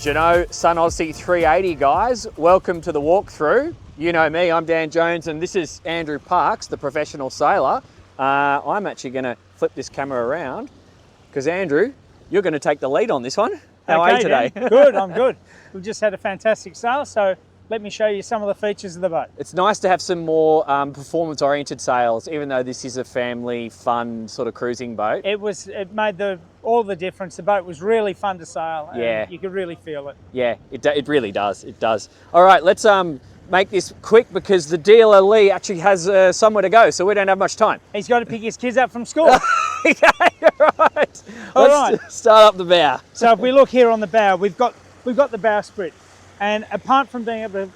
Jeanneau Sun Odyssey 380, guys. Welcome to the walkthrough. You know me, I'm Dan Jones, and this is Andrew Parks, the professional sailor. I'm actually going to flip this camera around because, Andrew, you're going to take the lead on this one. How are you today? Dan. Good, I'm good. We've just had a fantastic sail, so let me show you some of the features of the boat. It's nice to have some more performance-oriented sails, even though this is a family, fun sort of cruising boat. It made all the difference. The boat was really fun to sail. Yeah. And you could really feel it. Yeah, it really does. It does. All right, let's make this quick because the dealer Lee actually has somewhere to go, so we don't have much time. He's got to pick his kids up from school. Okay, right. All Let's right. start up the bow. So if we look here on the bow, we've got the bowsprit, and apart from being able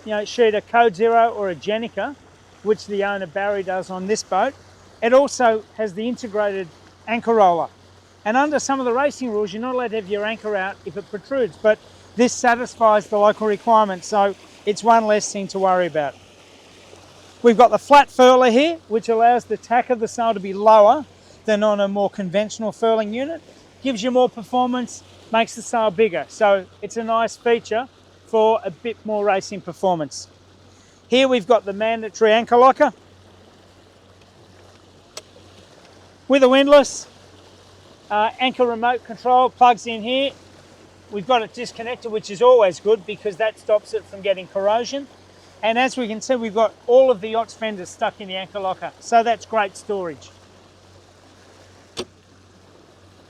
to, shoot a code 0 or a Jeanneau, which the owner Barry does on this boat, it also has the integrated anchor roller. And under some of the racing rules, you're not allowed to have your anchor out if it protrudes, but this satisfies the local requirements, so it's one less thing to worry about. We've got the flat furler here, which allows the tack of the sail to be lower than on a more conventional furling unit. Gives you more performance, makes the sail bigger. So it's a nice feature for a bit more racing performance. Here we've got the mandatory anchor locker with a windlass. Anchor remote control plugs in here. We've got it disconnected, which is always good because that stops it from getting corrosion. And as we can see, we've got all of the yacht's fenders stuck in the anchor locker. So that's great storage.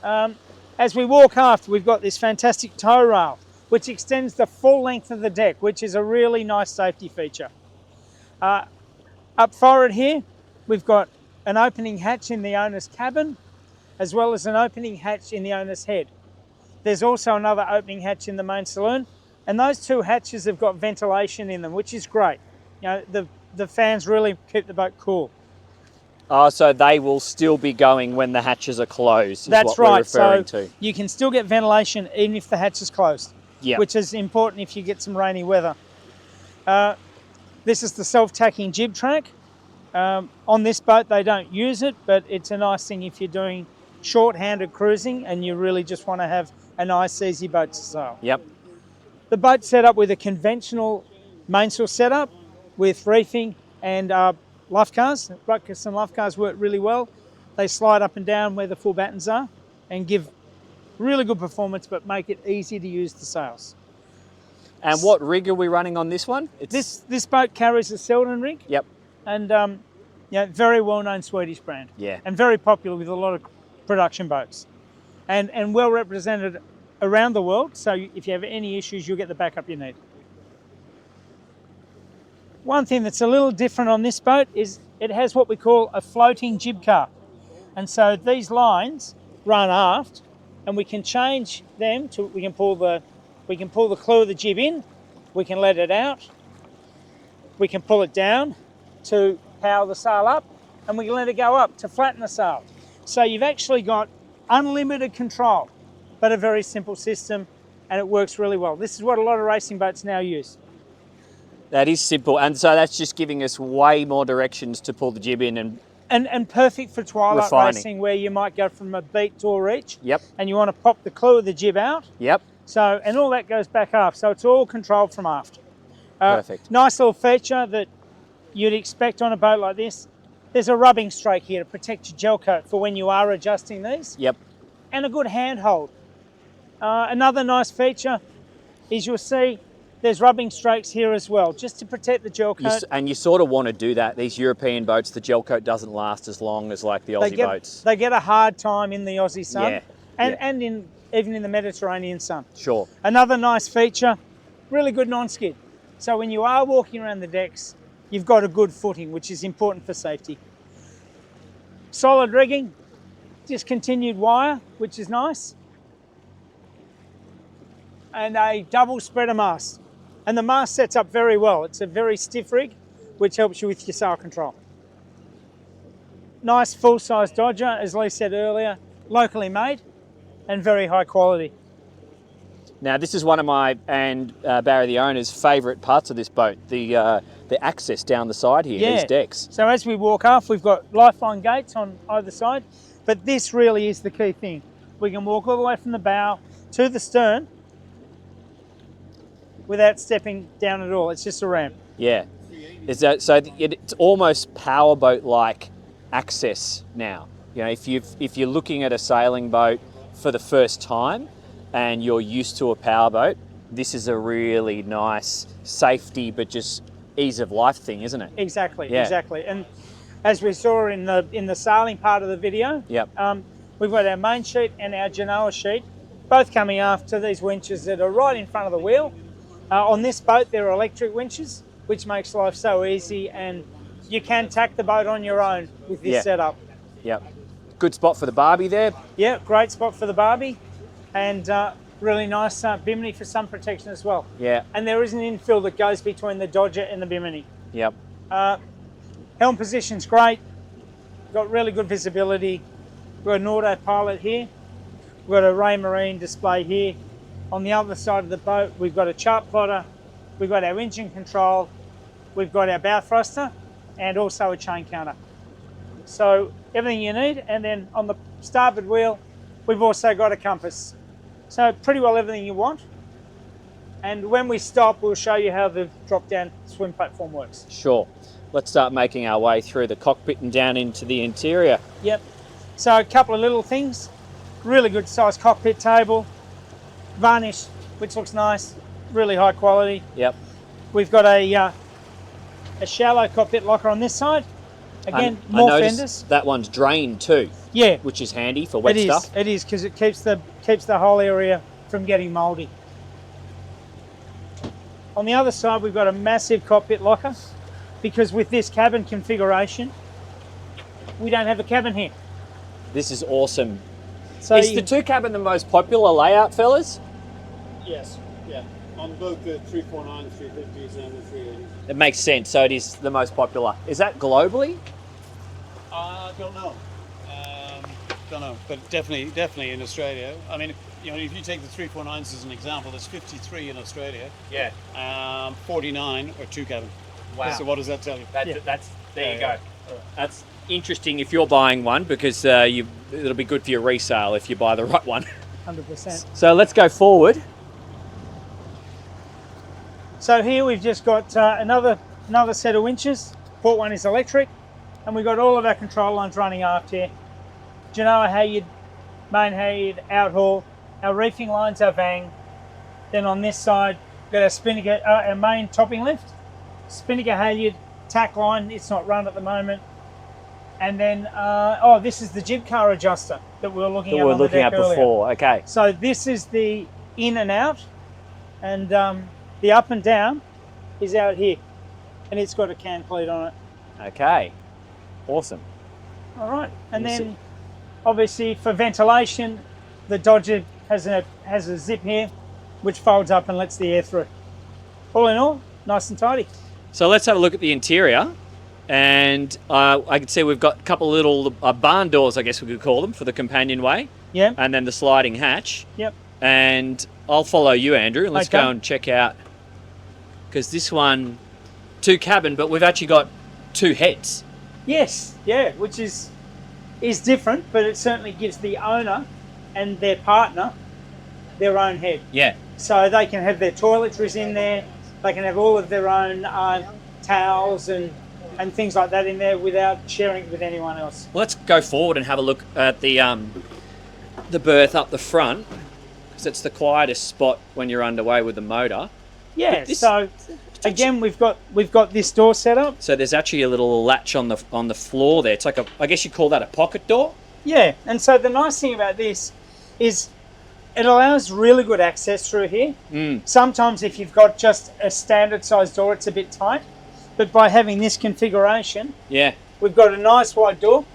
As we walk aft, we've got this fantastic tow rail, which extends the full length of the deck, which is a really nice safety feature. Up forward here, we've got an opening hatch in the owner's cabin, as well as an opening hatch in the owner's head. There's also another opening hatch in the main saloon, and those two hatches have got ventilation in them, which is great. The fans really keep the boat cool. Oh, so they will still be going when the hatches are closed. That's right. We're referring so to. You can still get ventilation even if the hatch is closed, Yep. which is important if you get some rainy weather. This is the self-tacking jib track. On this boat, they don't use it, but it's a nice thing if you're doing short-handed cruising and you really just want to have a nice, easy boat to sail. Yep. The boat's set up with a conventional mainsail setup with reefing and luff cars. Ruckus and luff cars work really well. They slide up and down where the full battens are and give really good performance, but make it easy to use the sails. And what rig are we running on this one? This boat carries a Selden rig. Yep. And very well-known Swedish brand. Yeah. And very popular with a lot of production boats. And well represented around the world, so if you have any issues, you'll get the backup you need. One thing that's a little different on this boat is it has what we call a floating jib car. And so these lines run aft, and we can change them to, we can pull the clew of the jib in, we can let it out, we can pull it down to power the sail up, and we can let it go up to flatten the sail. So you've actually got unlimited control, but a very simple system, and it works really well. This is what a lot of racing boats now use. That is simple, and so that's just giving us way more directions to pull the jib in and perfect for twilight refining. Racing, where you might go from a beat to a reach. Yep. And you want to pop the clew of the jib out. Yep. So, and all that goes back aft. So it's all controlled from aft. Perfect. Nice little feature that you'd expect on a boat like this. There's a rubbing strake here to protect your gel coat for when you are adjusting these. Yep. And a good handhold. Another nice feature is you'll see there's rubbing strokes here as well, just to protect the gel coat. And you sort of want to do that. These European boats, the gel coat doesn't last as long as like the Aussie boats. They get a hard time in the Aussie sun, Yeah. and even in the Mediterranean sun. Sure. Another nice feature, really good non-skid. So when you are walking around the decks, you've got a good footing, which is important for safety. Solid rigging, discontinued wire, which is nice. And a double spreader mast. And the mast sets up very well. It's a very stiff rig, which helps you with your sail control. Nice full-size Dodger, as Lee said earlier, locally made and very high quality. Now, this is one of my and Barry, the owner's, favourite parts of this boat, the access down the side here, these decks. So as we walk off, we've got lifeline gates on either side, but this really is the key thing. We can walk all the way from the bow to the stern without stepping down at all. It's just a ramp. Yeah. Is that so? It's almost powerboat-like access now. You know, if you're looking at a sailing boat for the first time and you're used to a powerboat, this is a really nice safety but just ease of life thing, isn't it? Exactly, Yeah. exactly. And as we saw in the sailing part of the video, Yep. We've got our main sheet and our Jeanneau sheet, both coming after these winches that are right in front of the wheel. On this boat, there are electric winches, which makes life so easy, and you can tack the boat on your own with this setup. Yep. Good spot for the Barbie there. Yeah, great spot for the Barbie, and really nice bimini for sun protection as well. Yeah. And there is an infill that goes between the Dodger and the bimini. Yep. Helm position's great, got really good visibility. We've got an autopilot here. We've got a Ray Marine display here. On the other side of the boat, we've got a chart plotter. We've got our engine control. We've got our bow thruster and also a chain counter. So everything you need. And then on the starboard wheel, we've also got a compass. So pretty well everything you want. And when we stop, we'll show you how the drop-down swim platform works. Sure. Let's start making our way through the cockpit and down into the interior. Yep. So a couple of little things. Really good size cockpit table. Varnish, which looks nice. Really high quality. Yep. We've got a shallow cockpit locker on this side. Again, more fenders. That one's drained too. Yeah. Which is handy for wet stuff. It is, because it keeps the whole area from getting mouldy. On the other side, we've got a massive cockpit locker, because with this cabin configuration, we don't have a cabin here. This is awesome. So is the two cabin the most popular layout, fellas? Yes, yeah. On both the 349, 350s and the 380s. It makes sense. So it is the most popular. Is that globally? Don't know. Don't know, but definitely in Australia. I mean, if you take the 349s as an example, there's 53 in Australia. Yeah. 49 are two cabin. Wow. So what does that tell you? There you go. That's interesting if you're buying one, because it'll be good for your resale if you buy the right one. 100%. So let's go forward. So here we've just got another set of winches. Port one is electric, and we've got all of our control lines running aft here. Jeanneau halyard, main halyard, outhaul, our reefing lines, our Vang. Then on this side, we've got our spinnaker, our main topping lift, spinnaker halyard, tack line. It's not run at the moment. And then, this is the jib car adjuster that we were looking at on the deck earlier. Before. Okay. So this is the in and out, and the up and down is out here, and it's got a can cleat on it. Okay. Awesome. All right, and then obviously for ventilation, the Dodger has a zip here, which folds up and lets the air through. All in all, nice and tidy. So let's have a look at the interior. And I can see we've got a couple of little barn doors, I guess we could call them, for the companionway. Yeah. And then the sliding hatch. Yep. And I'll follow you, Andrew, and let's Okay. go and check out, because this one, two cabin, but we've actually got two heads. Yes, yeah, which is different, but it certainly gives the owner and their partner their own head. Yeah. So they can have their toiletries in there, they can have all of their own towels and things like that in there without sharing it with anyone else. Well, let's go forward and have a look at the berth up the front, because it's the quietest spot when you're underway with the motor. Yeah, so again, we've got this door set up. So there's actually a little latch on the floor there. It's like I guess you call that a pocket door. Yeah, and so the nice thing about this is it allows really good access through here. Sometimes if you've got just a standard size door, it's a bit tight. But by having this configuration, Yeah. we've got a nice wide door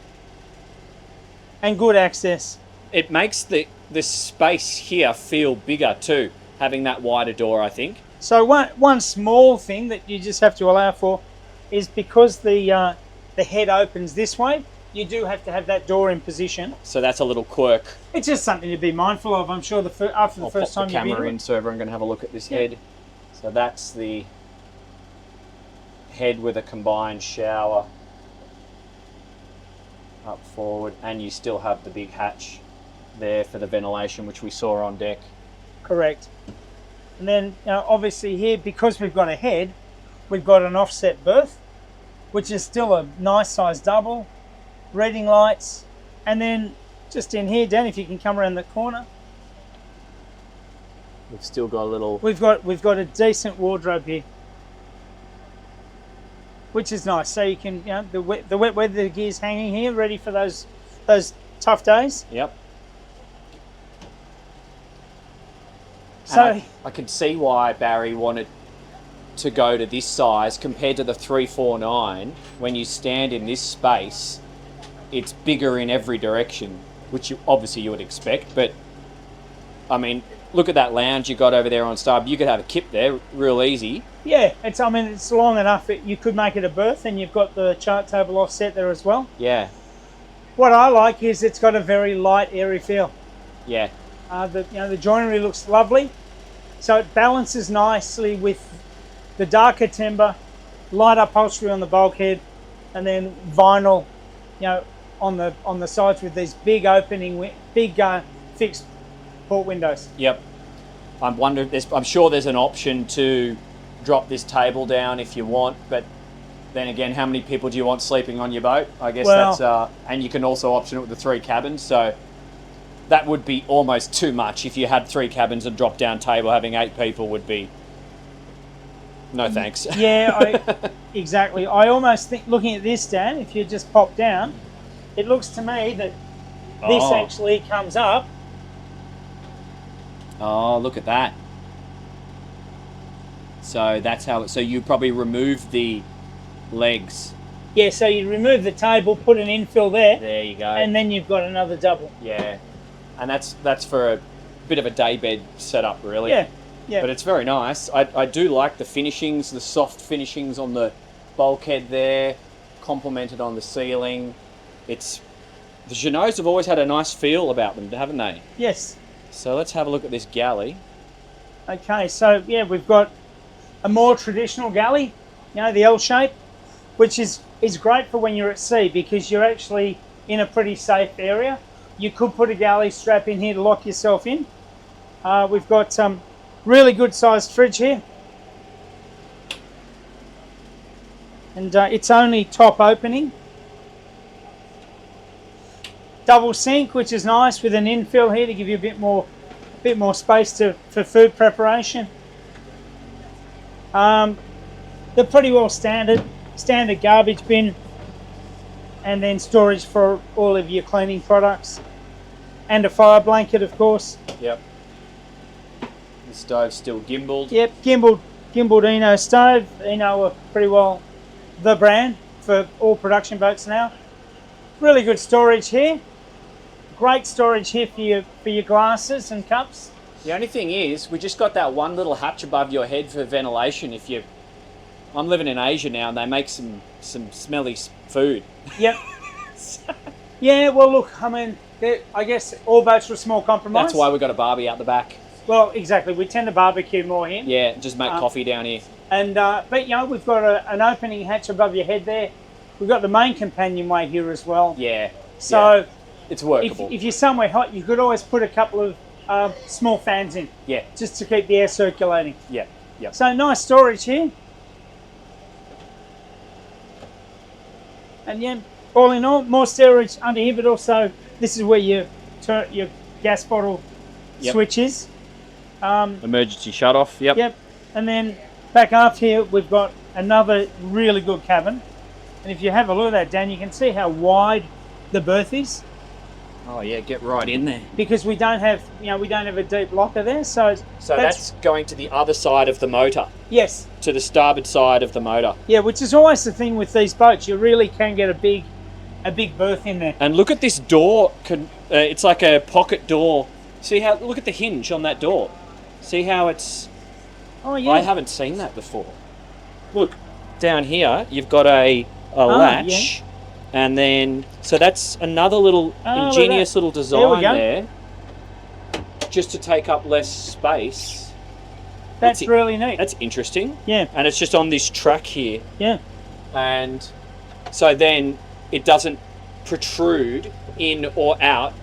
and good access. It makes the space here feel bigger too, having that wider door, I think. So one small thing that you just have to allow for is because the head opens this way, you do have to have that door in position. So that's a little quirk. It's just something to be mindful of. I'm sure after the first time I'll pop the you've camera been in so everyone can have a look at this head. So that's the head with a combined shower up forward, and you still have the big hatch there for the ventilation, which we saw on deck. correct. And then obviously here, because we've got a head, we've got an offset berth, which is still a nice size double, reading lights, and then just in here, Dan, if you can come around the corner, We've still got a little... we've got a decent wardrobe here, which is nice. So you can, the wet weather gear's hanging here, ready for those tough days. Yep. So I can see why Barry wanted to go to this size compared to the 349. When you stand in this space, it's bigger in every direction, which obviously you would expect. But I mean, look at that lounge you got over there on starboard. You could have a kip there real easy. Yeah, it's long enough that you could make it a berth, and you've got the chart table offset there as well. Yeah. What I like is it's got a very light, airy feel. Yeah. The joinery looks lovely, so it balances nicely with the darker timber, light upholstery on the bulkhead, and then vinyl, on the sides with these big fixed port windows. Yep. I'm sure there's an option to drop this table down if you want, but then again, how many people do you want sleeping on your boat? I guess that's and you can also option it with the 3 cabins, so that would be almost too much. If you had 3 cabins and drop down table, having 8 people would be no thanks. Yeah, exactly. I almost think, looking at this, Dan, if you just pop down, it looks to me that this actually comes up. Oh, look at that. So that's how. So you probably remove the legs. Yeah, so you remove the table, put an infill there. There you go. And then you've got another double. Yeah, and that's for a bit of a daybed setup, really. Yeah, yeah. But it's very nice. I do like the finishings, the soft finishings on the bulkhead there, complemented on the ceiling. The Jeanneaus have always had a nice feel about them, haven't they? Yes. So let's have a look at this galley. Okay, so yeah, we've got a more traditional galley, the L shape, which is great for when you're at sea because you're actually in a pretty safe area. You could put a galley strap in here to lock yourself in. We've got some really good sized fridge here. And it's only top opening. Double sink, which is nice, with an infill here to give you a bit more space for food preparation. They're pretty well standard garbage bin, and then storage for all of your cleaning products, and a fire blanket, of course. Yep. The stove's still gimbaled. Yep, gimbaled Jeanneau stove. Jeanneau are pretty well the brand for all production boats now. Really good storage here. Great storage here for your glasses and cups. The only thing is, we just got that one little hatch above your head for ventilation. I'm living in Asia now, and they make some smelly food. Yep. Yeah. Well, look. I mean, I guess all boats are a small compromise. That's why we got a barbie out the back. Well, exactly. We tend to barbecue more here. Yeah, just make coffee down here. And but we've got an opening hatch above your head there. We've got the main companionway here as well. Yeah. So. Yeah. It's workable. If you're somewhere hot, you could always put a couple of small fans in. Yeah. Just to keep the air circulating. Yeah. Yeah. So nice storage here. And yeah, all in all, more storage under here, but also this is where your gas bottle switch is. Emergency shut off. Yep. Yep. And then back aft here, we've got another really good cabin. And if you have a look at that, Dan, you can see how wide the berth is. Oh yeah, get right in there. Because we don't have a deep locker there, so that's going to the other side of the motor. Yes. To the starboard side of the motor. Yeah, which is always the thing with these boats. You really can get a big berth in there. And look at this door. It's like a pocket door. Look at the hinge on that door. See how it's... Oh yeah. I haven't seen that before. Look, down here you've got a latch. Yeah. And then, so that's another little ingenious little design there, just to take up less space. That's really neat. That's interesting. Yeah. And it's just on this track here. Yeah. And so then it doesn't protrude in or out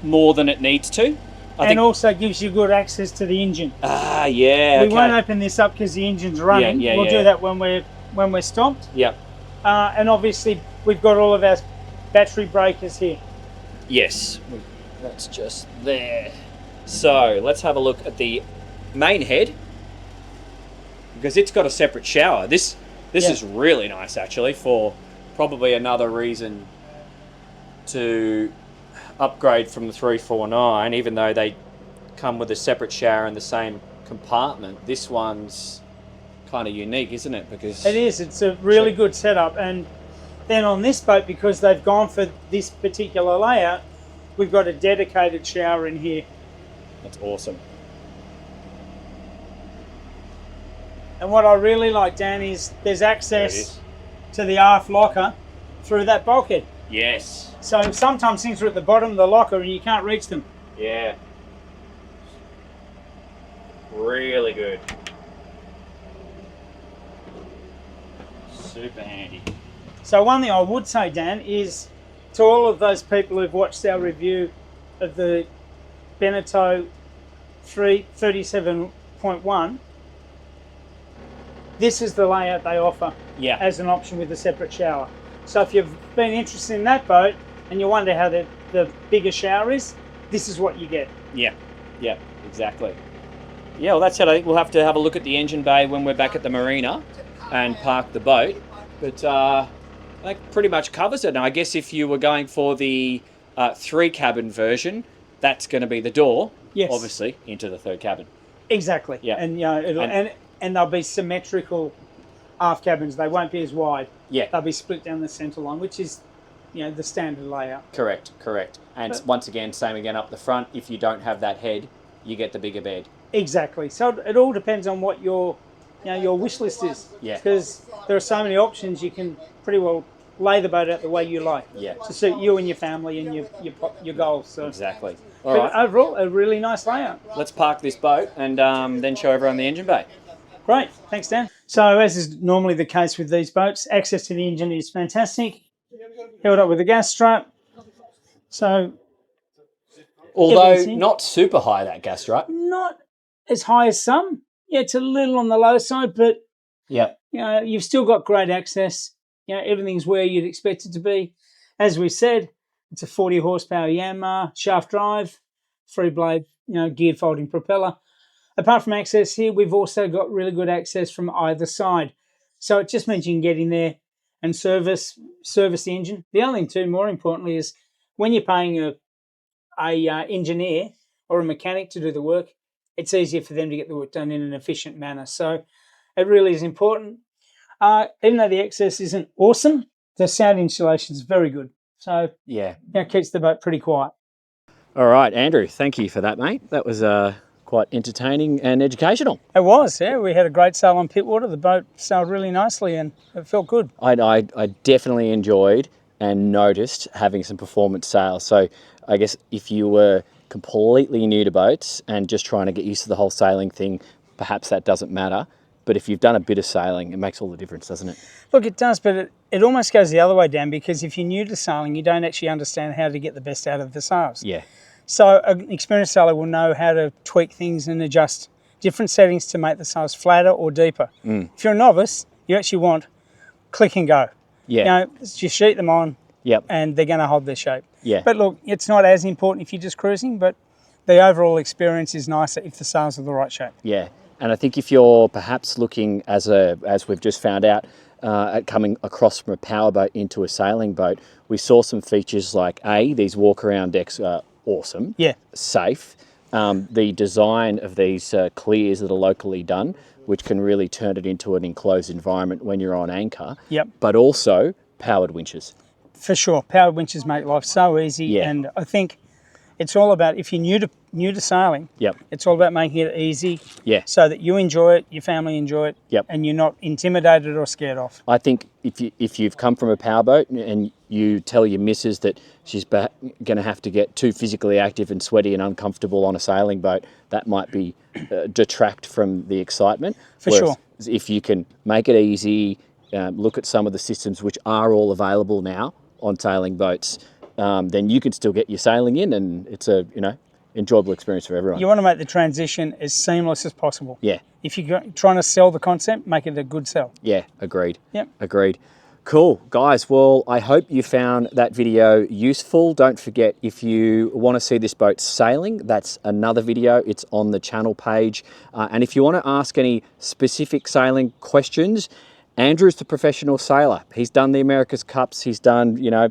more than it needs to. and also gives you good access to the engine. Ah, yeah. We won't open this up because the engine's running. We'll do that when we're stopped. Yep. And obviously we've got all of our battery breakers here. Yes, that's just there. So let's have a look at the main head, because it's got a separate shower. This is really nice, actually, for probably another reason to upgrade from the 349, even though they come with a separate shower in the same compartment. This one's kind of unique, isn't it? Because it is. It's a really good setup. And then on this boat, because they've gone for this particular layout, we've got a dedicated shower in here. That's awesome. And what I really like, Dan, is there's access to the aft locker through that bulkhead. Yes. So sometimes things are at the bottom of the locker and you can't reach them. Yeah. Really good. Super handy. So one thing I would say, Dan, is to all of those people who've watched our review of the Beneteau 337.1, this is the layout they offer as an option with a separate shower. So if you've been interested in that boat and you wonder how the bigger shower is, this is what you get. Yeah, yeah, exactly. Yeah, well, that's it. We'll have to have a look at the engine bay when we're back at the marina and park the boat. But that pretty much covers it. And I guess if you were going for the 3-cabin version, that's going to be the door, obviously, into the 3rd cabin. Exactly. Yeah. And and they'll be symmetrical aft cabins. They won't be as wide. Yeah. They'll be split down the centre line, which is, the standard layout. Correct. And once again, same again up the front. If you don't have that head, you get the bigger bed. Exactly. So it all depends on what your wish list is. Yeah. Because there are so many options, you can pretty well lay the boat out the way you like. Yeah. To suit you and your family and your goals. So. Exactly. All right. Overall, a really nice layout. Let's park this boat and then show everyone the engine bay. Great. Thanks, Dan. So as is normally the case with these boats, access to the engine is fantastic. Held up with a gas strap. So, although not super high, that gas strap. Not as high as some. Yeah, it's a little on the low side, but you've still got great access. Everything's where you'd expect it to be. As we said, it's a 40 horsepower Yanmar shaft drive, 3-blade, geared folding propeller. Apart from access here, we've also got really good access from either side. So it just means you can get in there and service the engine. The other thing too, more importantly, is when you're paying a engineer or a mechanic to do the work, it's easier for them to get the work done in an efficient manner. So it really is important. Even though the access isn't awesome, the sound insulation is very good. So it keeps the boat pretty quiet. All right, Andrew, thank you for that, mate. That was quite entertaining and educational. It was, yeah. We had a great sail on Pittwater. The boat sailed really nicely and it felt good. I definitely enjoyed and noticed having some performance sails. So I guess if you were completely new to boats and just trying to get used to the whole sailing thing, perhaps that doesn't matter. But if you've done a bit of sailing, it makes all the difference, doesn't it? Look, it does, but it almost goes the other way, Dan, because if you're new to sailing, you don't actually understand how to get the best out of the sails. Yeah. So an experienced sailor will know how to tweak things and adjust different settings to make the sails flatter or deeper. If you're a novice, you actually want click and go. Yeah. Just sheet them on and they're going to hold their shape. Yeah. But look, it's not as important if you're just cruising, but the overall experience is nicer if the sails are the right shape. Yeah. And I think if you're perhaps looking, as we've just found out, at coming across from a powerboat into a sailing boat, we saw some features like these walk-around decks are awesome, safe. The design of these clears that are locally done, which can really turn it into an enclosed environment when you're on anchor. Yep. But also powered winches. For sure, powered winches make life so easy, and I think it's all about, if you're new to sailing, it's all about making it easy so that you enjoy it, your family enjoy it, and you're not intimidated or scared off. I think if you've come from a powerboat and you tell your missus that she's going to have to get too physically active and sweaty and uncomfortable on a sailing boat, that might be detract from the excitement. For sure. If you can make it easy, look at some of the systems which are all available now on sailing boats, then you can still get your sailing in, and it's enjoyable experience for everyone. You want to make the transition as seamless as possible. Yeah. If you're trying to sell the concept, make it a good sell. Yeah, agreed. Yep. Agreed. Cool, guys. Well, I hope you found that video useful. Don't forget, if you want to see this boat sailing, that's another video. It's on the channel page. And if you want to ask any specific sailing questions, Andrew's the professional sailor. He's done the America's Cups. He's done, you know,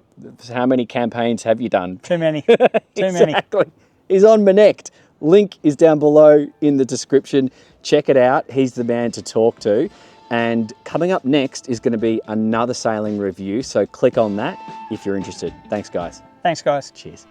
how many campaigns have you done? Too many. Too many. Exactly. He's on Manect. Link is down below in the description. Check it out. He's the man to talk to. And coming up next is going to be another sailing review. So click on that if you're interested. Thanks, guys. Thanks, guys. Cheers.